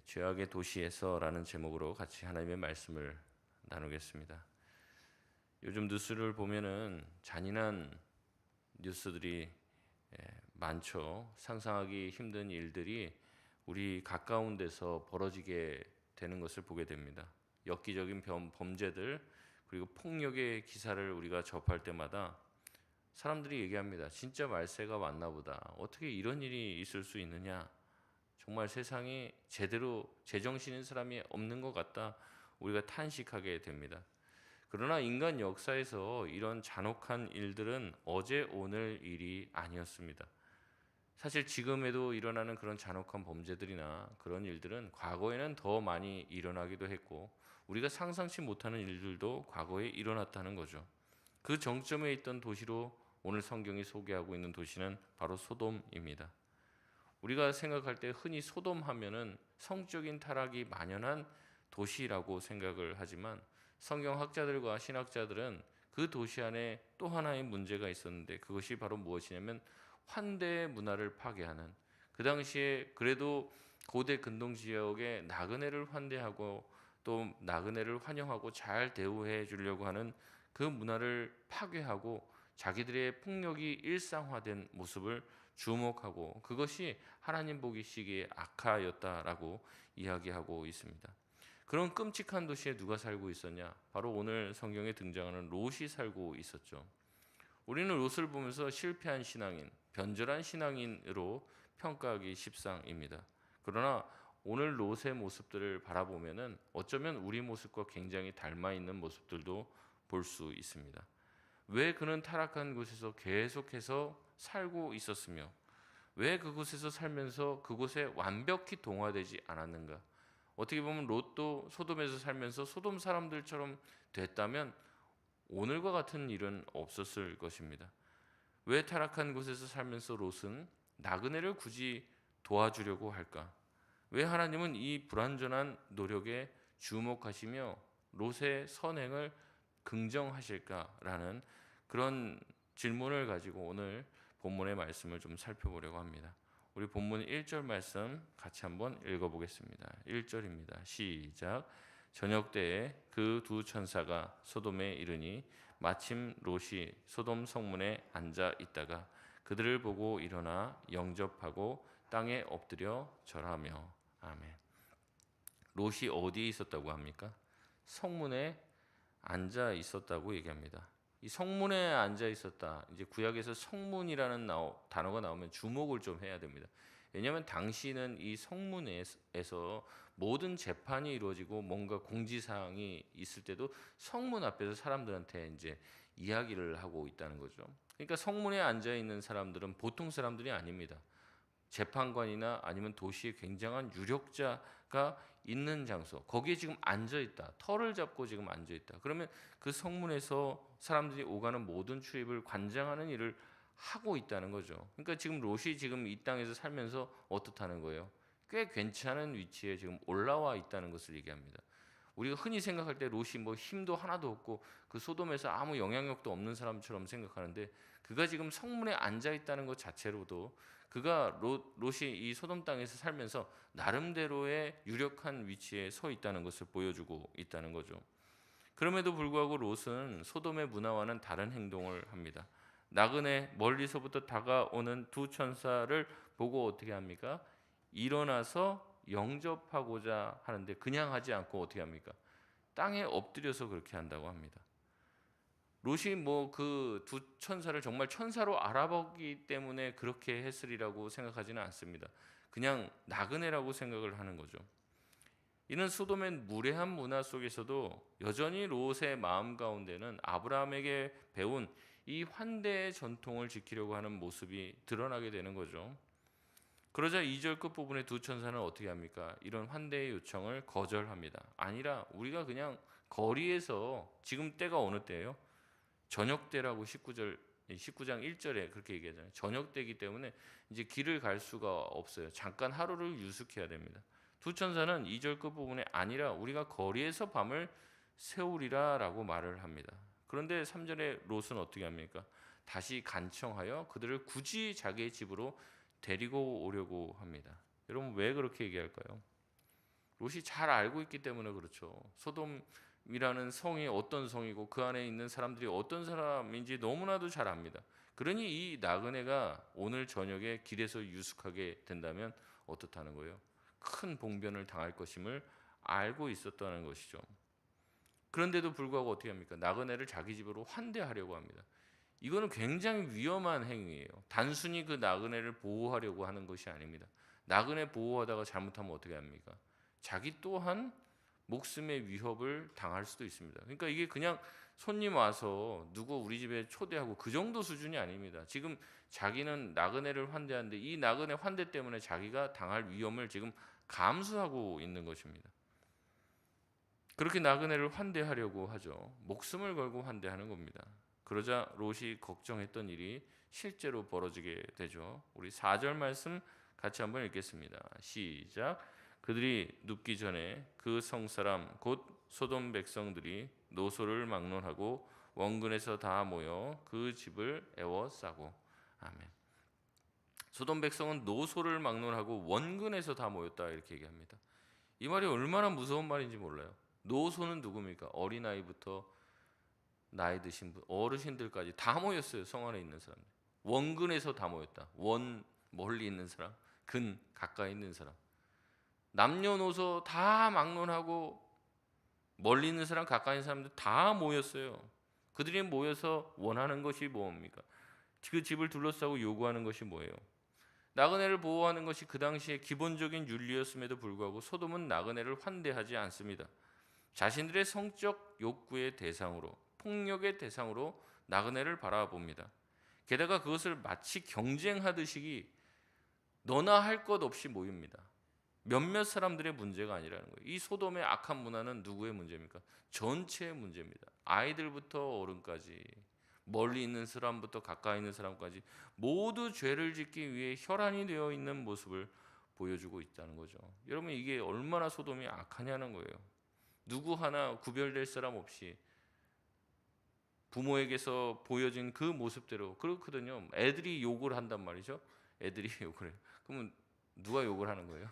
죄악의 도시에서라는 제목으로 같이 하나님의 말씀을 나누겠습니다. 요즘 뉴스를 보면은 잔인한 뉴스들이 많죠. 상상하기 힘든 일들이 우리 가까운 데서 벌어지게 되는 것을 보게 됩니다. 엽기적인 범죄들 그리고 폭력의 기사를 우리가 접할 때마다 사람들이 얘기합니다. 진짜 말세가 왔나 보다. 어떻게 이런 일이 있을 수 있느냐. 정말 세상이 제대로 제정신인 사람이 없는 것 같다. 우리가 탄식하게 됩니다. 그러나 인간 역사에서 이런 잔혹한 일들은 어제 오늘 일이 아니었습니다. 사실 지금에도 일어나는 그런 잔혹한 범죄들이나 그런 일들은 과거에는 더 많이 일어나기도 했고 우리가 상상치 못하는 일들도 과거에 일어났다는 거죠. 그 정점에 있던 도시로 오늘 성경이 소개하고 있는 도시는 바로 소돔입니다. 우리가 생각할 때 흔히 소돔 하면은 성적인 타락이 만연한 도시라고 생각을 하지만 성경학자들과 신학자들은 그 도시 안에 또 하나의 문제가 있었는데 그것이 바로 무엇이냐면 환대 문화를 파괴하는, 그 당시에 그래도 고대 근동 지역의 나그네를 환대하고 또 나그네를 환영하고 잘 대우해 주려고 하는 그 문화를 파괴하고 자기들의 폭력이 일상화된 모습을 주목하고 그것이 하나님 보시기에 악하였다라고 이야기하고 있습니다. 그런 끔찍한 도시에 누가 살고 있었냐? 바로 오늘 성경에 등장하는 롯이 살고 있었죠. 우리는 롯을 보면서 실패한 신앙인, 변절한 신앙인으로 평가하기 십상입니다. 그러나 오늘 롯의 모습들을 바라보면은 어쩌면 우리 모습과 굉장히 닮아 있는 모습들도 볼 수 있습니다. 왜 그는 타락한 곳에서 계속해서 살고 있었으며 왜 그곳에서 살면서 그곳에 완벽히 동화되지 않았는가? 어떻게 보면 롯도 소돔에서 살면서 소돔 사람들처럼 됐다면 오늘과 같은 일은 없었을 것입니다. 왜 타락한 곳에서 살면서 롯은 나그네를 굳이 도와주려고 할까? 왜 하나님은 이 불완전한 노력에 주목하시며 롯의 선행을 긍정하실까라는 그런 질문을 가지고 오늘 본문의 말씀을 좀 살펴보려고 합니다. 우리 본문 1절 말씀 같이 한번 읽어보겠습니다. 1절입니다. 시작. 저녁 때에 그 두 천사가 소돔에 이르니 마침 롯이 소돔 성문에 앉아 있다가 그들을 보고 일어나 영접하고 땅에 엎드려 절하며. 아멘. 롯이 어디에 있었다고 합니까? 성문에 앉아 있었다고 얘기합니다. 이 성문에 앉아 있었다. 이제 구약에서 성문이라는 단어가 나오면 주목을 좀 해야 됩니다. 왜냐하면 당시는 이 성문에서 모든 재판이 이루어지고 뭔가 공지사항이 있을 때도 성문 앞에서 사람들한테 이제 이야기를 하고 있다는 거죠. 그러니까 성문에 앉아 있는 사람들은 보통 사람들이 아닙니다. 재판관이나 아니면 도시의 굉장한 유력자가 있는 장소, 거기에 지금 앉아 있다. 털을 잡고 지금 앉아 있다. 그러면 그 성문에서 사람들이 오가는 모든 출입을 관장하는 일을 하고 있다는 거죠. 그러니까 지금 롯이 지금 이 땅에서 살면서 어떻다는 거예요? 꽤 괜찮은 위치에 지금 올라와 있다는 것을 얘기합니다. 우리가 흔히 생각할 때 롯이 뭐 힘도 하나도 없고 그 소돔에서 아무 영향력도 없는 사람처럼 생각하는데 그가 지금 성문에 앉아 있다는 것 자체로도 그가 롯이 이 소돔 땅에서 살면서 나름대로의 유력한 위치에 서 있다는 것을 보여주고 있다는 거죠. 그럼에도 불구하고 롯은 소돔의 문화와는 다른 행동을 합니다. 나그네 멀리서부터 다가오는 두 천사를 보고 어떻게 합니까? 일어나서 영접하고자 하는데 그냥 하지 않고 어떻게 합니까? 땅에 엎드려서 그렇게 한다고 합니다. 롯이 뭐 그 두 천사를 정말 천사로 알아보기 때문에 그렇게 했으리라고 생각하지는 않습니다. 그냥 나그네라고 생각을 하는 거죠. 이는 소돔의 무례한 문화 속에서도 여전히 롯의 마음 가운데는 아브라함에게 배운 이 환대의 전통을 지키려고 하는 모습이 드러나게 되는 거죠. 그러자 2절 끝부분에 두 천사는 어떻게 합니까? 이런 환대의 요청을 거절합니다. 아니라 우리가 그냥 거리에서 지금 때가 어느 때예요? 저녁 때라고 19장 1절에 그렇게 얘기하잖아요. 저녁 때이기 때문에 이제 길을 갈 수가 없어요. 잠깐 하루를 유숙해야 됩니다. 두 천사는 2절 끝부분에 아니라 우리가 거리에서 밤을 세우리라라고 말을 합니다. 그런데 3절에 롯은 어떻게 합니까? 다시 간청하여 그들을 굳이 자기의 집으로 데리고 오려고 합니다. 여러분 왜 그렇게 얘기할까요? 롯이 잘 알고 있기 때문에 그렇죠. 소돔이라는 성이 어떤 성이고 그 안에 있는 사람들이 어떤 사람인지 너무나도 잘 압니다. 그러니 이 나그네가 오늘 저녁에 길에서 유숙하게 된다면 어떻다는 거예요? 큰 봉변을 당할 것임을 알고 있었다는 것이죠. 그런데도 불구하고 어떻게 합니까? 나그네를 자기 집으로 환대하려고 합니다. 이거는 굉장히 위험한 행위예요. 단순히 그 나그네를 보호하려고 하는 것이 아닙니다. 나그네 보호하다가 잘못하면 어떻게 합니까? 자기 또한 목숨의 위협을 당할 수도 있습니다. 그러니까 이게 그냥 손님 와서 누구 우리 집에 초대하고 그 정도 수준이 아닙니다. 지금 자기는 나그네를 환대하는데 이 나그네 환대 때문에 자기가 당할 위험을 지금 감수하고 있는 것입니다. 그렇게 나그네를 환대하려고 하죠. 목숨을 걸고 환대하는 겁니다. 그러자 롯이 걱정했던 일이 실제로 벌어지게 되죠. 우리 4절 말씀 같이 한번 읽겠습니다. 시작. 그들이 눕기 전에 그 성사람 곧 소돔 백성들이 노소를 막론하고 원근에서 다 모여 그 집을 애워싸고. 아멘. 소돔 백성은 노소를 막론하고 원근에서 다 모였다 이렇게 얘기합니다. 이 말이 얼마나 무서운 말인지 몰라요. 노소는 누굽니까? 어린아이부터 나이 드신 분, 어르신들까지 다 모였어요. 성 안에 있는 사람들. 원근에서 다 모였다. 원 멀리 있는 사람, 근 가까이 있는 사람. 남녀노소 다 막론하고 멀리 있는 사람, 가까이 있는 사람들 다 모였어요. 그들이 모여서 원하는 것이 뭡니까? 그 집을 둘러싸고 요구하는 것이 뭐예요? 나그네를 보호하는 것이 그 당시의 기본적인 윤리였음에도 불구하고 소돔은 나그네를 환대하지 않습니다. 자신들의 성적 욕구의 대상으로, 폭력의 대상으로 나그네를 바라봅니다. 게다가 그것을 마치 경쟁하듯이 너나 할 것 없이 모입니다. 몇몇 사람들의 문제가 아니라는 거예요. 이 소돔의 악한 문화는 누구의 문제입니까? 전체의 문제입니다. 아이들부터 어른까지, 멀리 있는 사람부터 가까이 있는 사람까지 모두 죄를 짓기 위해 혈안이 되어 있는 모습을 보여주고 있다는 거죠. 여러분, 이게 얼마나 소돔이 악하냐는 거예요. 누구 하나 구별될 사람 없이 부모에게서 보여진 그 모습대로 그렇거든요. 애들이 욕을 한단 말이죠. 애들이 욕을 해요. 그러면 누가 욕을 하는 거예요?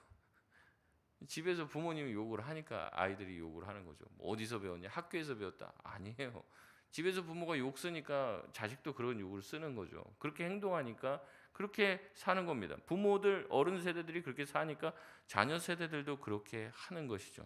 집에서 부모님이 욕을 하니까 아이들이 욕을 하는 거죠. 뭐 어디서 배웠냐? 학교에서 배웠다? 아니에요. 집에서 부모가 욕 쓰니까 자식도 그런 욕을 쓰는 거죠. 그렇게 행동하니까 그렇게 사는 겁니다. 부모들, 어른 세대들이 그렇게 사니까 자녀 세대들도 그렇게 하는 것이죠.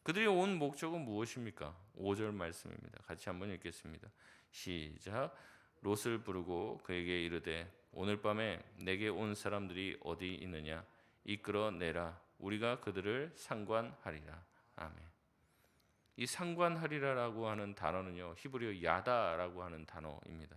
그들이 온 목적은 무엇입니까? 5절 말씀입니다. 같이 한번 읽겠습니다. 시작. 롯을 부르고 그에게 이르되 오늘 밤에 내게 온 사람들이 어디 있느냐? 이끌어 내라. 우리가 그들을 상관하리라. 아멘. 이 상관하리라라고 하는 단어는요, 히브리어 야다라고 하는 단어입니다.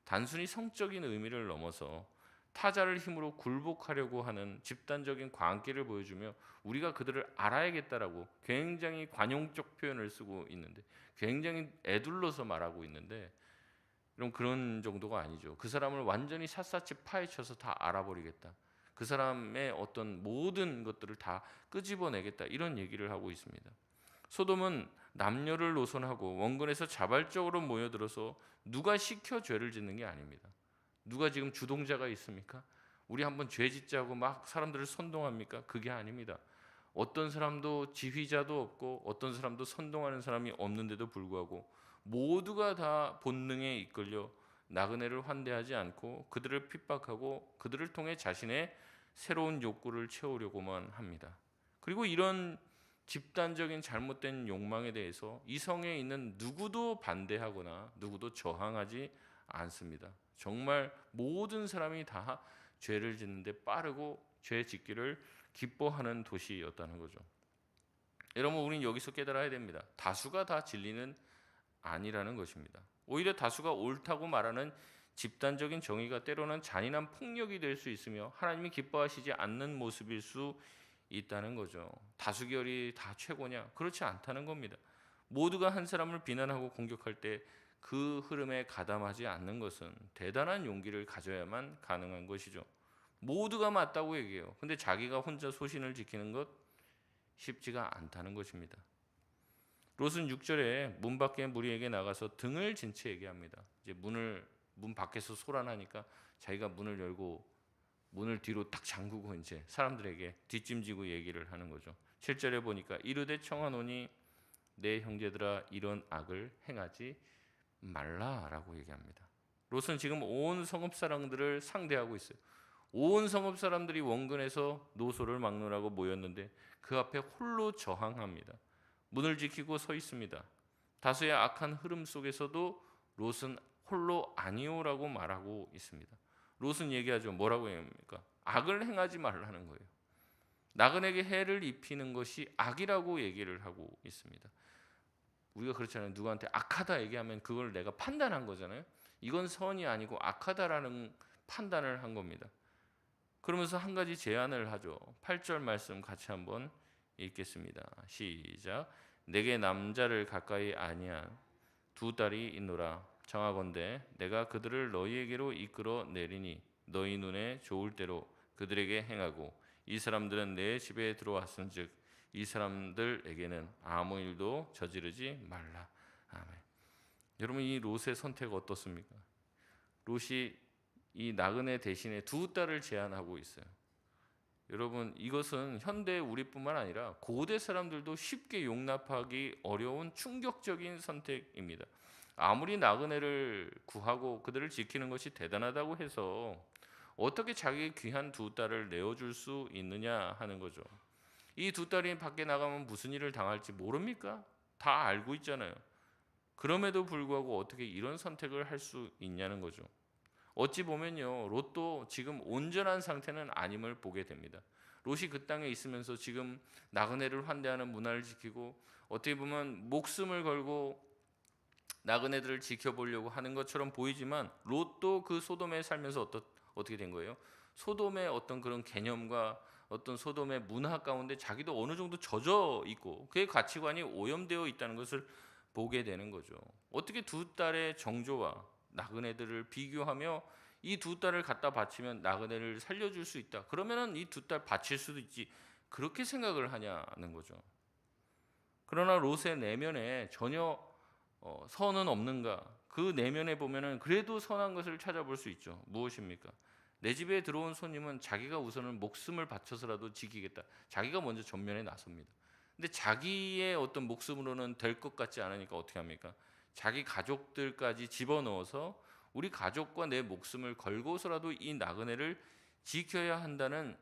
단순히 성적인 의미를 넘어서 타자를 힘으로 굴복하려고 하는 집단적인 관계를 보여주며 우리가 그들을 알아야겠다라고 굉장히 관용적 표현을 쓰고 있는데, 굉장히 애둘러서 말하고 있는데, 그럼 그런 정도가 아니죠. 그 사람을 완전히 샅샅이 파헤쳐서 다 알아버리겠다. 그 사람의 어떤 모든 것들을 다 끄집어내겠다. 이런 얘기를 하고 있습니다. 소돔은 남녀를 노선하고 원근에서 자발적으로 모여들어서 누가 시켜 죄를 짓는 게 아닙니다. 누가 지금 주동자가 있습니까? 우리 한번 죄 짓자고 막 사람들을 선동합니까? 그게 아닙니다. 어떤 사람도 지휘자도 없고 어떤 사람도 선동하는 사람이 없는데도 불구하고 모두가 다 본능에 이끌려 나그네를 환대하지 않고 그들을 핍박하고 그들을 통해 자신의 새로운 욕구를 채우려고만 합니다. 그리고 이런 집단적인 잘못된 욕망에 대해서 이 성에 있는 누구도 반대하거나 누구도 저항하지 않습니다. 정말 모든 사람이 다 죄를 짓는데 빠르고 죄 짓기를 기뻐하는 도시였다는 거죠. 여러분, 우리는 여기서 깨달아야 됩니다. 다수가 다 진리는 아니라는 것입니다. 오히려 다수가 옳다고 말하는 집단적인 정의가 때로는 잔인한 폭력이 될 수 있으며 하나님이 기뻐하시지 않는 모습일 수 있다는 거죠. 다수결이 다 최고냐? 그렇지 않다는 겁니다. 모두가 한 사람을 비난하고 공격할 때 그 흐름에 가담하지 않는 것은 대단한 용기를 가져야만 가능한 것이죠. 모두가 맞다고 얘기해요. 근데 자기가 혼자 소신을 지키는 것 쉽지가 않다는 것입니다. 롯은 6절에 문 밖에 무리에게 나가서 등을 진채 얘기합니다. 이제 문 밖에서 소란하니까 자기가 문을 열고 문을 뒤로 딱 잠그고 이제 사람들에게 뒷짐지고 얘기를 하는 거죠. 7절에 보니까 이르되 청하노니 내 형제들아 이런 악을 행하지 말라라고 얘기합니다. 롯은 지금 온 성읍 사람들을 상대하고 있어요. 온 성읍 사람들이 원근에서 노소를 막느라고 모였는데 그 앞에 홀로 저항합니다. 문을 지키고 서 있습니다. 다수의 악한 흐름 속에서도 롯은 홀로 아니오라고 말하고 있습니다. 롯은 얘기하죠. 뭐라고 얘기합니까? 악을 행하지 말라는 거예요. 나그네에게 해를 입히는 것이 악이라고 얘기를 하고 있습니다. 우리가 그렇잖아요. 누구한테 악하다 얘기하면 그걸 내가 판단한 거잖아요. 이건 선이 아니고 악하다라는 판단을 한 겁니다. 그러면서 한 가지 제안을 하죠. 8절 말씀 같이 한번 읽겠습니다. 시작. 내게 남자를 가까이 아니한 두 딸이 있노라. 청하건대 내가 그들을 너희에게로 이끌어 내리니 너희 눈에 좋을 대로 그들에게 행하고 이 사람들은 내 집에 들어왔은즉 이 사람들에게는 아무 일도 저지르지 말라. 아멘. 여러분, 이 롯의 선택 어떻습니까? 롯이 이 나그네 대신에 두 딸을 제안하고 있어요. 여러분, 이것은 현대 우리뿐만 아니라 고대 사람들도 쉽게 용납하기 어려운 충격적인 선택입니다. 아무리 나그네를 구하고 그들을 지키는 것이 대단하다고 해서 어떻게 자기 귀한 두 딸을 내어줄 수 있느냐 하는 거죠. 이 두 딸이 밖에 나가면 무슨 일을 당할지 모릅니까? 다 알고 있잖아요. 그럼에도 불구하고 어떻게 이런 선택을 할 수 있냐는 거죠. 어찌 보면요, 롯도 지금 온전한 상태는 아님을 보게 됩니다. 롯이 그 땅에 있으면서 지금 나그네를 환대하는 문화를 지키고 어떻게 보면 목숨을 걸고 나그네들을 지켜보려고 하는 것처럼 보이지만 롯도 그 소돔에 살면서 어떻게 된 거예요? 소돔의 어떤 그런 개념과 어떤 소돔의 문화 가운데 자기도 어느 정도 젖어 있고 그의 가치관이 오염되어 있다는 것을 보게 되는 거죠. 어떻게 두 딸의 정조와 나그네들을 비교하며 이 두 딸을 갖다 바치면 나그네를 살려줄 수 있다. 그러면은 이 두 딸 바칠 수도 있지. 그렇게 생각을 하냐는 거죠. 그러나 롯의 내면에 전혀 선은 없는가? 그 내면에 보면은 그래도 선한 것을 찾아볼 수 있죠. 무엇입니까? 내 집에 들어온 손님은 자기가 우선은 목숨을 바쳐서라도 지키겠다. 자기가 먼저 전면에 나섭니다. 근데 자기의 어떤 목숨으로는 될 것 같지 않으니까 어떻게 합니까? 자기 가족들까지 집어넣어서 우리 가족과 내 목숨을 걸고서라도 이 나그네를 지켜야 한다는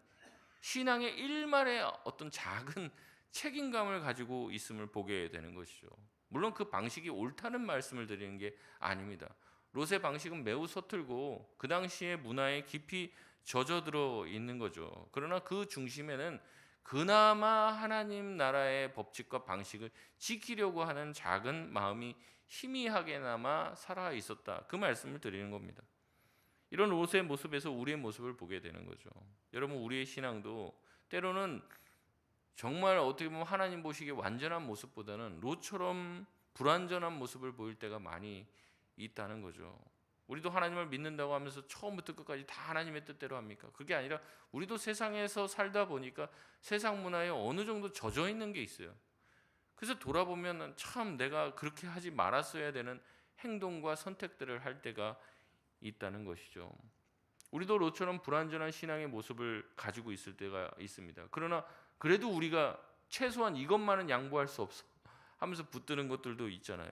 신앙의 일말의 어떤 작은 책임감을 가지고 있음을 보게 되는 것이죠. 물론 그 방식이 옳다는 말씀을 드리는 게 아닙니다. 롯의 방식은 매우 서툴고 그 당시의 문화에 깊이 젖어들어 있는 거죠. 그러나 그 중심에는 그나마 하나님 나라의 법칙과 방식을 지키려고 하는 작은 마음이 희미하게나마 살아 있었다. 그 말씀을 드리는 겁니다. 이런 롯의 모습에서 우리의 모습을 보게 되는 거죠. 여러분, 우리의 신앙도 때로는 정말 어떻게 보면 하나님 보시기에 완전한 모습보다는 롯처럼 불완전한 모습을 보일 때가 많이 있다는 거죠. 우리도 하나님을 믿는다고 하면서 처음부터 끝까지 다 하나님의 뜻대로 합니까? 그게 아니라 우리도 세상에서 살다 보니까 세상 문화에 어느 정도 젖어 있는 게 있어요. 그래서 돌아보면 참 내가 그렇게 하지 말았어야 되는 행동과 선택들을 할 때가 있다는 것이죠. 우리도 롯처럼 불완전한 신앙의 모습을 가지고 있을 때가 있습니다. 그러나 그래도 우리가 최소한 이것만은 양보할 수 없어 하면서 붙드는 것들도 있잖아요.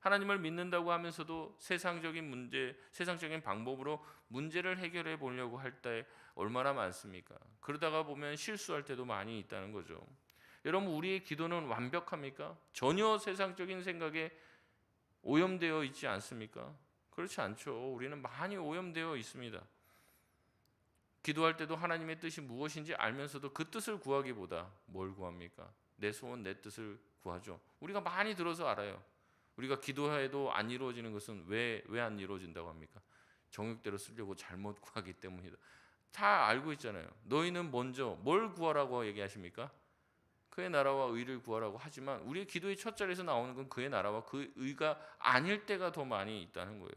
하나님을 믿는다고 하면서도 세상적인 문제, 세상적인 방법으로 문제를 해결해 보려고 할 때 얼마나 많습니까? 그러다가 보면 실수할 때도 많이 있다는 거죠. 여러분, 우리의 기도는 완벽합니까? 전혀 세상적인 생각에 오염되어 있지 않습니까? 그렇지 않죠. 우리는 많이 오염되어 있습니다. 기도할 때도 하나님의 뜻이 무엇인지 알면서도 그 뜻을 구하기보다 뭘 구합니까? 내 소원, 내 뜻을 구하죠. 우리가 많이 들어서 알아요. 우리가 기도해도 안 이루어지는 것은 왜 안 이루어진다고 합니까? 정욕대로 쓰려고 잘못 구하기 때문이다. 다 알고 있잖아요. 너희는 먼저 뭘 구하라고 얘기하십니까? 그의 나라와 의를 구하라고 하지만 우리의 기도의 첫 자리에서 나오는 건 그의 나라와 그 의가 아닐 때가 더 많이 있다는 거예요.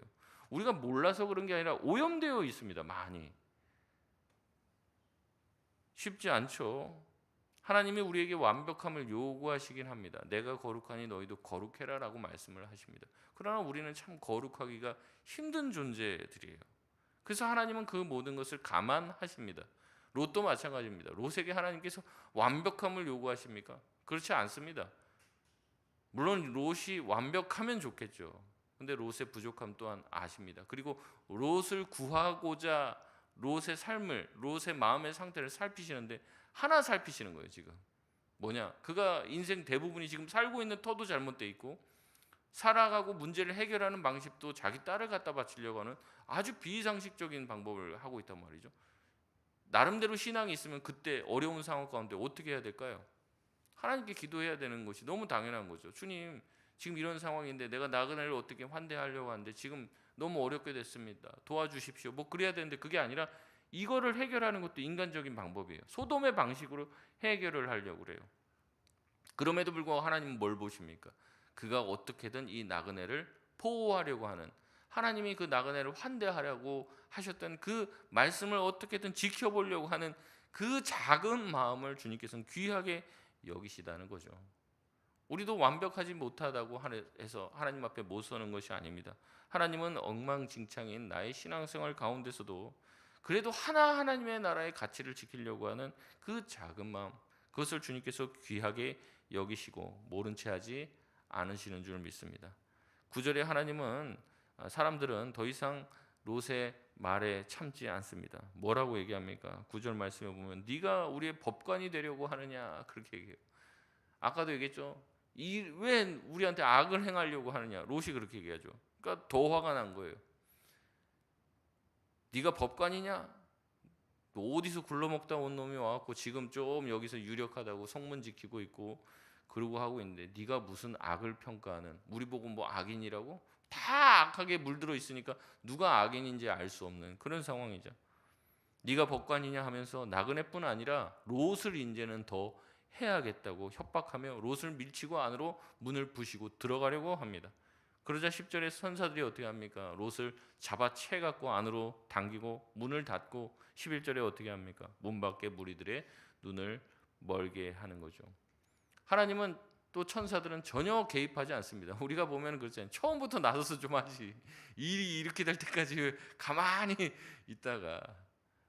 우리가 몰라서 그런 게 아니라 오염되어 있습니다. 많이. 쉽지 않죠. 하나님이 우리에게 완벽함을 요구하시긴 합니다. 내가 거룩하니 너희도 거룩해라 라고 말씀을 하십니다. 그러나 우리는 참 거룩하기가 힘든 존재들이에요. 그래서 하나님은 그 모든 것을 감안하십니다. 롯도 마찬가지입니다. 롯에게 하나님께서 완벽함을 요구하십니까? 그렇지 않습니다. 물론 롯이 완벽하면 좋겠죠. 근데 롯의 부족함 또한 아십니다. 그리고 롯을 구하고자 롯의 삶을, 롯의 마음의 상태를 살피시는데 하나 살피시는 거예요, 지금. 뭐냐? 그가 인생 대부분이 지금 살고 있는 터도 잘못돼 있고 살아가고 문제를 해결하는 방식도 자기 딸을 갖다 바치려고 하는 아주 비상식적인 방법을 하고 있단 말이죠. 나름대로 신앙이 있으면 그때 어려운 상황 가운데 어떻게 해야 될까요? 하나님께 기도해야 되는 것이 너무 당연한 거죠. 주님, 지금 이런 상황인데 내가 나그네를 어떻게 환대하려고 하는데 지금 너무 어렵게 됐습니다. 도와주십시오. 뭐 그래야 되는데 그게 아니라 이거를 해결하는 것도 인간적인 방법이에요. 소돔의 방식으로 해결을 하려고 그래요. 그럼에도 불구하고 하나님은 뭘 보십니까? 그가 어떻게든 이 나그네를 보호하려고 하는, 하나님이 그 나그네를 환대하려고 하셨던 그 말씀을 어떻게든 지켜보려고 하는 그 작은 마음을 주님께서는 귀하게 여기시다는 거죠. 우리도 완벽하지 못하다고 해서 하나님 앞에 못 서는 것이 아닙니다. 하나님은 엉망진창인 나의 신앙생활 가운데서도 그래도 하나님의 나라의 가치를 지키려고 하는 그 작은 마음, 그것을 주님께서 귀하게 여기시고 모른 채 하지 않으시는 줄 믿습니다. 9절에 하나님은 사람들은 더 이상 롯의 말에 참지 않습니다. 뭐라고 얘기합니까? 9절 말씀에 보면 네가 우리의 법관이 되려고 하느냐 그렇게 얘기해요. 아까도 얘기했죠. 왜 우리한테 악을 행하려고 하느냐. 롯이 그렇게 얘기하죠. 그러니까 더 화가 난 거예요. 네가 법관이냐? 어디서 굴러먹다 온 놈이 와갖고 지금 좀 여기서 유력하다고 성문 지키고 있고 그러고 하고 있는데 네가 무슨 악을 평가하는, 우리 보고 뭐 악인이라고? 다 악하게 물들어 있으니까 누가 악인인지 알 수 없는 그런 상황이죠. 네가 법관이냐 하면서 나그네뿐 아니라 롯을 이제는 더 해야겠다고 협박하며 롯을 밀치고 안으로 문을 부시고 들어가려고 합니다. 그러자 10절에 선사들이 어떻게 합니까? 롯을 잡아채 갖고 안으로 당기고 문을 닫고 11절에 어떻게 합니까? 문 밖에 무리들의 눈을 멀게 하는 거죠. 하나님은 또 천사들은 전혀 개입하지 않습니다. 우리가 보면 그렇잖아요. 처음부터 나서서 좀 하지. 일이 이렇게 될 때까지 가만히 있다가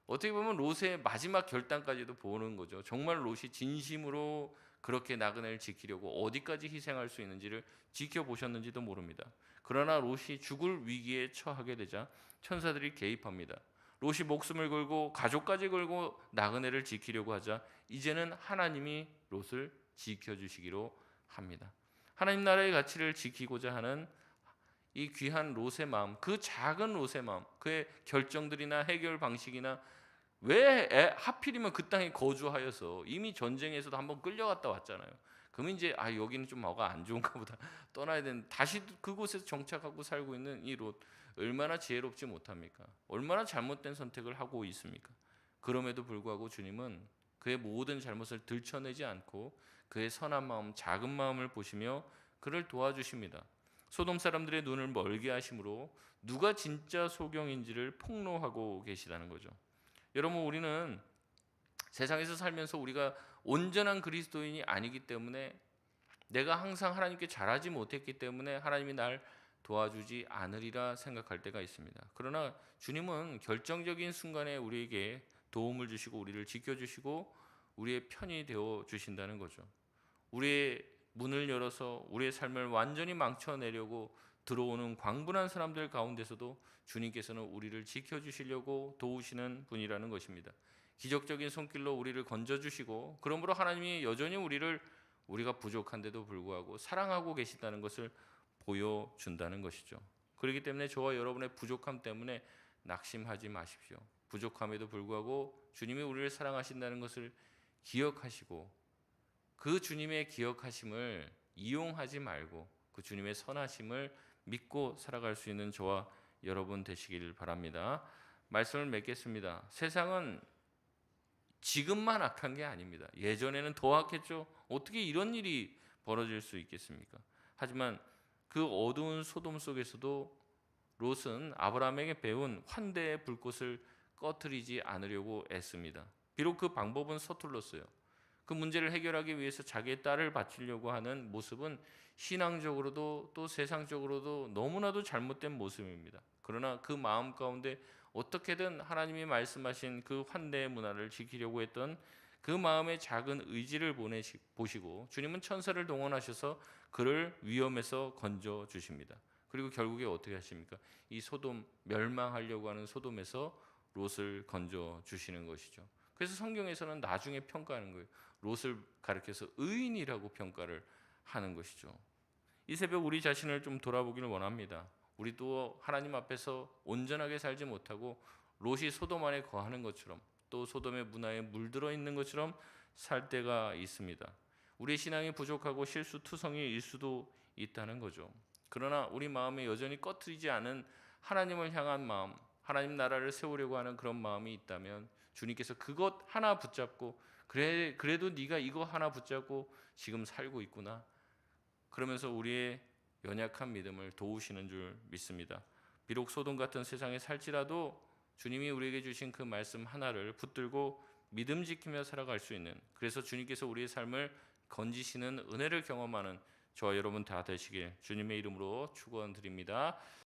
어떻게 보면 롯의 마지막 결단까지도 보는 거죠. 정말 롯이 진심으로 그렇게 나그네를 지키려고 어디까지 희생할 수 있는지를 지켜보셨는지도 모릅니다. 그러나 롯이 죽을 위기에 처하게 되자 천사들이 개입합니다. 롯이 목숨을 걸고 가족까지 걸고 나그네를 지키려고 하자 이제는 하나님이 롯을 지켜주시기로 합니다. 하나님 나라의 가치를 지키고자 하는 이 귀한 롯의 마음, 그 작은 롯의 마음, 그의 결정들이나 해결 방식이나 왜 하필이면 그 땅에 거주하여서 이미 전쟁에서도 한번 끌려갔다 왔잖아요. 그러면 이제 여기는 좀 뭐가 안 좋은가 보다 떠나야 되는, 다시 그곳에서 정착하고 살고 있는 이 롯 얼마나 지혜롭지 못합니까? 얼마나 잘못된 선택을 하고 있습니까? 그럼에도 불구하고 주님은 그의 모든 잘못을 들춰내지 않고 그의 선한 마음, 작은 마음을 보시며 그를 도와주십니다. 소돔 사람들의 눈을 멀게 하심으로 누가 진짜 소경인지를 폭로하고 계시다는 거죠. 여러분, 우리는 세상에서 살면서 우리가 온전한 그리스도인이 아니기 때문에, 내가 항상 하나님께 잘하지 못했기 때문에 하나님이 날 도와주지 않으리라 생각할 때가 있습니다. 그러나 주님은 결정적인 순간에 우리에게 도움을 주시고 우리를 지켜주시고 우리의 편이 되어 주신다는 거죠. 우리의 문을 열어서 우리의 삶을 완전히 망쳐내려고 들어오는 광분한 사람들 가운데서도 주님께서는 우리를 지켜주시려고 도우시는 분이라는 것입니다. 기적적인 손길로 우리를 건져주시고, 그러므로 하나님이 여전히 우리가 부족한데도 불구하고 사랑하고 계신다는 것을 보여준다는 것이죠. 그렇기 때문에 저와 여러분의 부족함 때문에 낙심하지 마십시오. 부족함에도 불구하고 주님이 우리를 사랑하신다는 것을 기억하시고 그 주님의 기억하심을 이용하지 말고 그 주님의 선하심을 믿고 살아갈 수 있는 저와 여러분 되시길 바랍니다. 말씀을 맺겠습니다. 세상은 지금만 악한 게 아닙니다. 예전에는 더 악했죠. 어떻게 이런 일이 벌어질 수 있겠습니까? 하지만 그 어두운 소돔 속에서도 롯은 아브라함에게 배운 환대의 불꽃을 꺼트리지 않으려고 애씁니다. 비록 그 방법은 서툴렀어요. 그 문제를 해결하기 위해서 자기의 딸을 바치려고 하는 모습은 신앙적으로도 또 세상적으로도 너무나도 잘못된 모습입니다. 그러나 그 마음 가운데 어떻게든 하나님이 말씀하신 그 환대의 문화를 지키려고 했던 그 마음의 작은 의지를 보시고 주님은 천사를 동원하셔서 그를 위험에서 건져 주십니다. 그리고 결국에 어떻게 하십니까? 이 소돔, 멸망하려고 하는 소돔에서 롯을 건져 주시는 것이죠. 그래서 성경에서는 나중에 평가하는 거예요. 롯을 가리켜서 의인이라고 평가를 하는 것이죠. 이 새벽 우리 자신을 좀 돌아보기를 원합니다. 우리도 하나님 앞에서 온전하게 살지 못하고 롯이 소돔 안에 거하는 것처럼, 또 소돔의 문화에 물들어 있는 것처럼 살 때가 있습니다. 우리의 신앙이 부족하고 실수투성이일 수도 있다는 거죠. 그러나 우리 마음에 여전히 꺼트리지 않은 하나님을 향한 마음, 하나님 나라를 세우려고 하는 그런 마음이 있다면 주님께서 그것 하나 붙잡고, 그래도 네가 이거 하나 붙잡고 지금 살고 있구나, 그러면서 우리의 연약한 믿음을 도우시는 줄 믿습니다. 비록 소돔 같은 세상에 살지라도 주님이 우리에게 주신 그 말씀 하나를 붙들고 믿음 지키며 살아갈 수 있는, 그래서 주님께서 우리의 삶을 건지시는 은혜를 경험하는 저와 여러분 다 되시길 주님의 이름으로 축원드립니다.